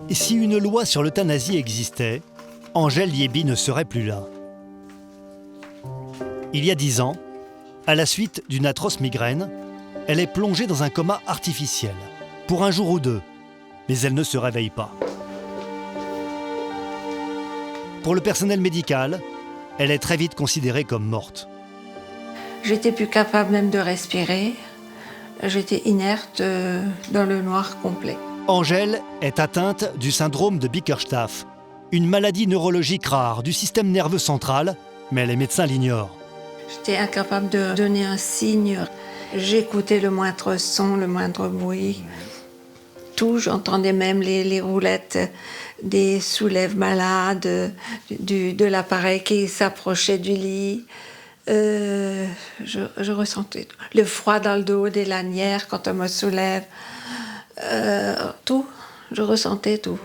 Si une loi sur l'euthanasie existait, Angèle Liébi ne serait plus là. Il y a 10 ans, à la suite d'une atroce migraine, elle est plongée dans un coma artificiel, pour un jour ou deux, mais elle ne se réveille pas. Pour le personnel médical, elle est très vite considérée comme morte. J'étais plus capable même de respirer. J'étais inerte dans le noir complet. Angèle est atteinte du syndrome de Bickerstaff, une maladie neurologique rare du système nerveux central, mais les médecins l'ignorent. J'étais incapable de donner un signe. J'écoutais le moindre son, le moindre bruit. Tout, j'entendais même les roulettes des soulèves malades, de l'appareil qui s'approchait du lit. Je ressentais le froid dans le dos des lanières quand on me soulève. Tout, je ressentais tout.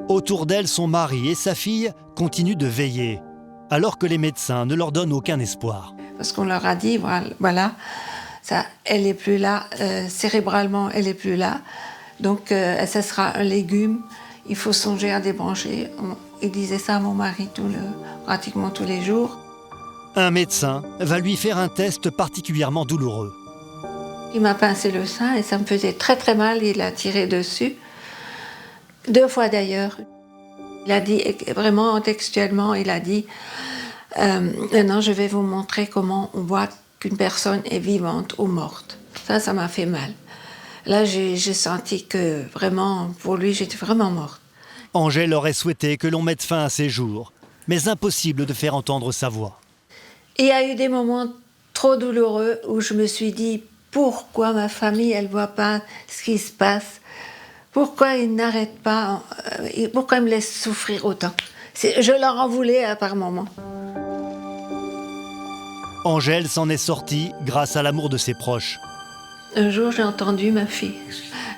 Autour d'elle, son mari et sa fille continuent de veiller, alors que les médecins ne leur donnent aucun espoir. Parce qu'on leur a dit, voilà, ça, elle n'est plus là, cérébralement, elle n'est plus là. Donc, ça sera un légume, il faut songer à débrancher. Il disait ça à mon mari pratiquement tous les jours. Un médecin va lui faire un test particulièrement douloureux. Il m'a pincé le sein et ça me faisait très très mal, il a tiré dessus. 2 fois d'ailleurs. Il a dit, vraiment textuellement, il a dit « Maintenant je vais vous montrer comment on voit qu'une personne est vivante ou morte ». Ça m'a fait mal. Là, j'ai senti que vraiment, pour lui, j'étais vraiment morte. Angèle aurait souhaité que l'on mette fin à ses jours, mais impossible de faire entendre sa voix. Il y a eu des moments trop douloureux où je me suis dit « Pourquoi ma famille, elle ne voit pas ce qui se passe ? Pourquoi ils n'arrêtent pas ? Pourquoi ils me laissent souffrir autant ?» Je leur en voulais par moments. Angèle s'en est sortie grâce à l'amour de ses proches. Un jour, j'ai entendu ma fille.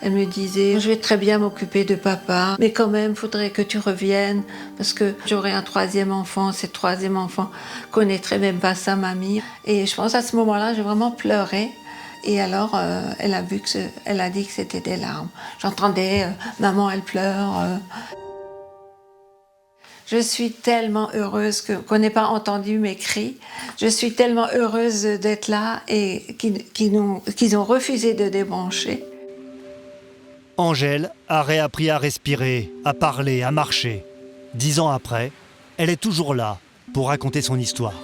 Elle me disait « Je vais très bien m'occuper de papa, mais quand même, il faudrait que tu reviennes parce que j'aurai un 3e enfant. Ce 3e enfant connaîtrait même pas sa mamie. » Et je pense à ce moment-là, j'ai vraiment pleuré. Et alors, elle a dit que c'était des larmes. J'entendais « Maman, elle pleure. » Je suis tellement heureuse qu'on n'ait pas entendu mes cris. Je suis tellement heureuse d'être là et qu'ils ont refusé de débrancher. Angèle a réappris à respirer, à parler, à marcher. 10 ans après, elle est toujours là pour raconter son histoire.